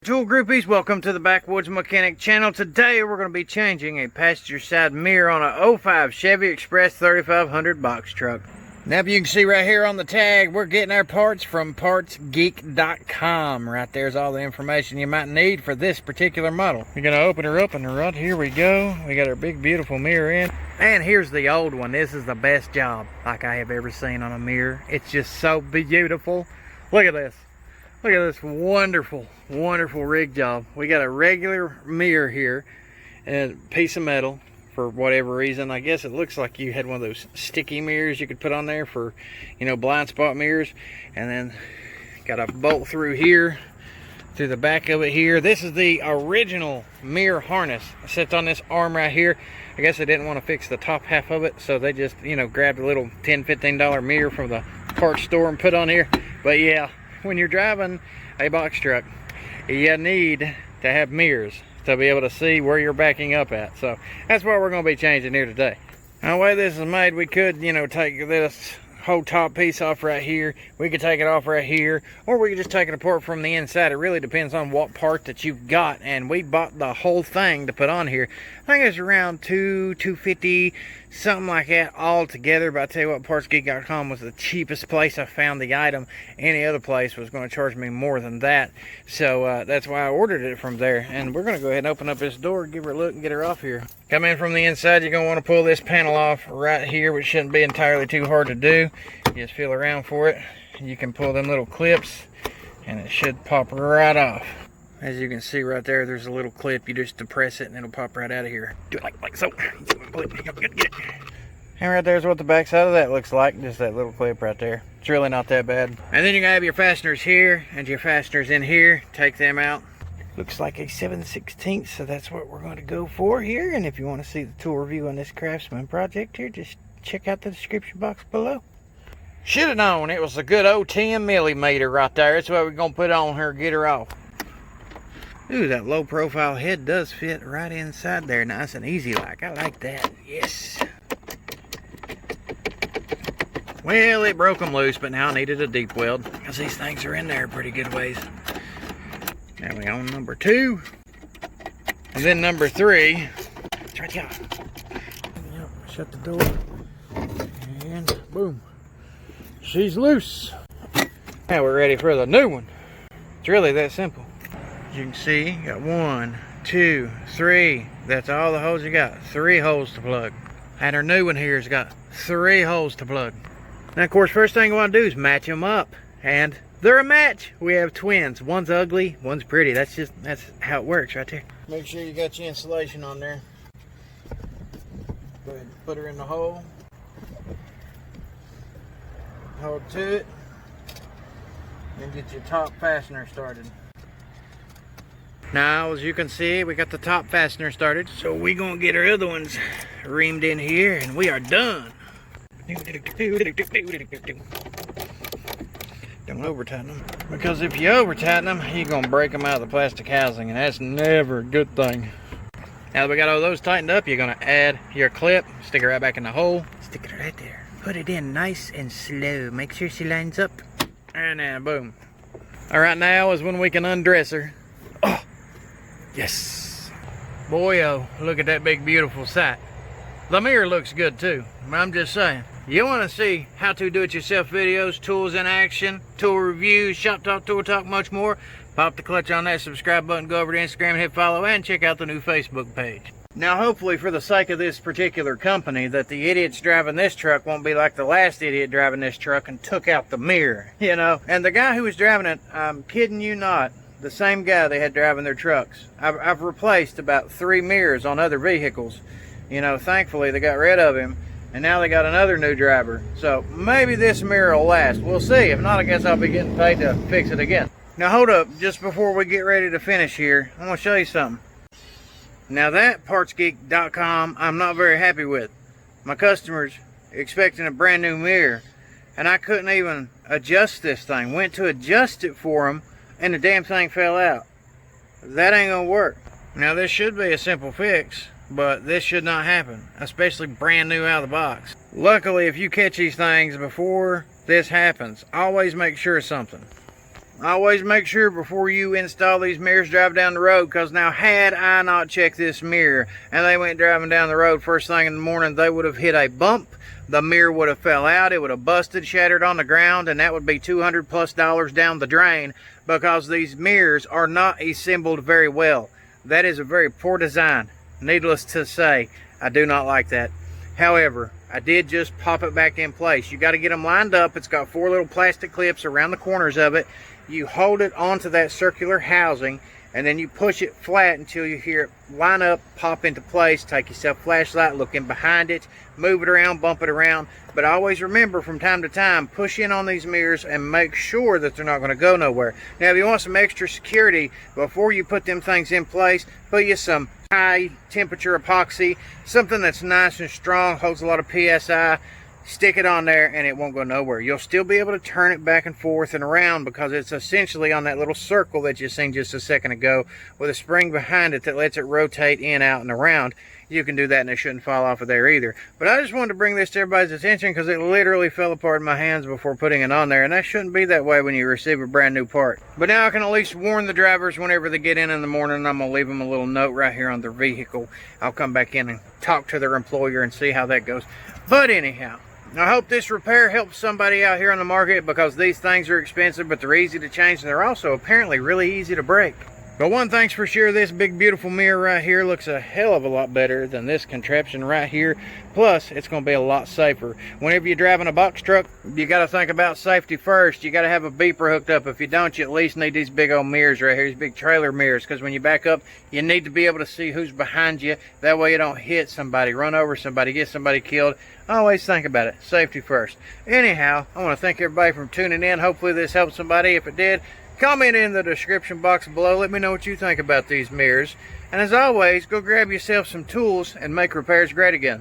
Tool groupies, welcome to the Backwoods Mechanic channel. Today we're going to be changing a passenger side mirror on a 05 Chevy Express 3500 box truck. Now, if you can see right here on the tag, we're getting our parts from partsgeek.com. Right there's all the information you might need for this particular model. We're going to open her up, and right here we go. We got our big beautiful mirror in. And here's the old one. This is the best job like I have ever seen on a mirror. It's just so beautiful. Look at this. Look at this wonderful, wonderful rig job. We got a regular mirror here and a piece of metal for whatever reason. I guess it looks like you had one of those sticky mirrors you could put on there for, you know, blind spot mirrors. And then got a bolt through here, through the back of it here. This is the original mirror harness. It sits on this arm right here. I guess they didn't want to fix the top half of it, so they just, you know, grabbed a little $10, $15 mirror from the parts store and put on here. But yeah, when you're driving a box truck, you need to have mirrors to be able to see where you're backing up at. So that's what we're going to be changing here today. Now, the way this is made, we could, you know, take this whole top piece off right here. We could take it off right here, or we could just take it apart from the inside. It really depends on what part that you've got, and we bought the whole thing to put on here. I think it's around $250, something like that all together. But I tell you what, partsgeek.com was the cheapest place I found the item. Any other place was going to charge me more than that, so that's why I ordered it from there. And we're going to go ahead and open up this door, give her a look, and get her off here. Come in from the inside. You're going to want to pull this panel off right here, which shouldn't be entirely too hard to do. You just feel around for it. You can pull them little clips, and it should pop right off. As you can see right there, there's a little clip. You just depress it and it'll pop right out of here. Do it like so. Pull it. Get it. And right there's what the back side of that looks like. Just that little clip right there. It's really not that bad. And then you're gonna have your fasteners here and your fasteners in here. Take them out. Looks like a 7/16, so that's what we're going to go for here. And if you want to see the tool review on this Craftsman project here, just check out the description box below. Should have known it was a good old 10 millimeter right there. That's what we're gonna put on her, get her off. Ooh, that low profile head does fit right inside there, nice and easy like. I like that. Yes. Well, it broke them loose, but now I needed a deep weld because these things are in there pretty good ways. Now we on number 2, and then number 3. It's right here. Yep, shut the door, and boom, she's loose. Now we're ready for the new one. It's really that simple. As you can see, you got 1, 2, 3. That's all the holes you got. 3 holes to plug. And our new one here has got 3 holes to plug. Now, of course, first thing you want to do is match them up. And they're a match. We have twins. One's ugly, one's pretty. That's how it works right there. Make sure you got your insulation on there. Go ahead and put her in the hole. Hold to it. And get your top fastener started. Now, as you can see, we got the top fastener started. So we're going to get our other ones reamed in here, and we are done. Don't over tighten them. Because if you over tighten them, you're going to break them out of the plastic housing, and that's never a good thing. Now that we got all those tightened up, you're going to add your clip, stick it right back in the hole. Stick it right there. Put it in nice and slow. Make sure she lines up. And then boom. All right, now is when we can undress her. Oh, yes. Boy, oh, look at that big, beautiful sight. The mirror looks good too. I'm just saying. You want to see how to do-it-yourself videos, tools in action, tool reviews, shop talk, tool talk, much more? Pop the clutch on that subscribe button, go over to Instagram and hit follow, and check out the new Facebook page. Now, hopefully, for the sake of this particular company, that the idiots driving this truck won't be like the last idiot driving this truck and took out the mirror, you know? And the guy who was driving it, I'm kidding you not, the same guy they had driving their trucks. I've replaced about 3 mirrors on other vehicles. You know, thankfully, they got rid of him. And now they got another new driver. So maybe this mirror will last. We'll see. If not, I guess I'll be getting paid to fix it again. Now hold up. Just before we get ready to finish here, I want to show you something. Now that partsgeek.com I'm not very happy with. My customers expecting a brand new mirror. And I couldn't even adjust this thing. Went to adjust it for them and the damn thing fell out. That ain't gonna work. Now this should be a simple fix. But this should not happen, especially brand new out of the box. Luckily, if you catch these things before this happens, always make sure of something. Always make sure before you install these mirrors, drive down the road, because now had I not checked this mirror and they went driving down the road first thing in the morning, they would have hit a bump, the mirror would have fell out, it would have busted, shattered on the ground, and that would be $200+ down the drain, because these mirrors are not assembled very well. That is a very poor design. Needless to say, I do not like that. However, I did just pop it back in place. You got to get them lined up. It's got 4 little plastic clips around the corners of it. You hold it onto that circular housing, and then you push it flat until you hear it line up, pop into place. Take yourself a flashlight, look in behind it, move it around, bump it around. But always remember, from time to time, push in on these mirrors and make sure that they're not going to go nowhere. Now, if you want some extra security, before you put them things in place, put you some high temperature epoxy, something that's nice and strong, holds a lot of PSI. Stick it on there and it won't go nowhere. You'll still be able to turn it back and forth and around, because it's essentially on that little circle that you seen just a second ago with a spring behind it that lets it rotate in, out, and around. You can do that and it shouldn't fall off of there either. But I just wanted to bring this to everybody's attention because it literally fell apart in my hands before putting it on there, and that shouldn't be that way when you receive a brand new part. But now I can at least warn the drivers whenever they get in the morning. I'm going to leave them a little note right here on their vehicle. I'll come back in and talk to their employer and see how that goes. But anyhow, I hope this repair helps somebody out here on the market, because these things are expensive, but they're easy to change, and they're also apparently really easy to break. But one thing's for sure, this big beautiful mirror right here looks a hell of a lot better than this contraption right here. Plus, it's going to be a lot safer. Whenever you're driving a box truck, you got to think about safety first. You got to have a beeper hooked up. If you don't, you at least need these big old mirrors right here, these big trailer mirrors, because when you back up, you need to be able to see who's behind you. That way you don't hit somebody, run over somebody, get somebody killed. Always think about it. Safety first. Anyhow, I want to thank everybody for tuning in. Hopefully this helped somebody. If it did, comment in the description box below. Let me know what you think about these mirrors. And as always, go grab yourself some tools and make repairs great again.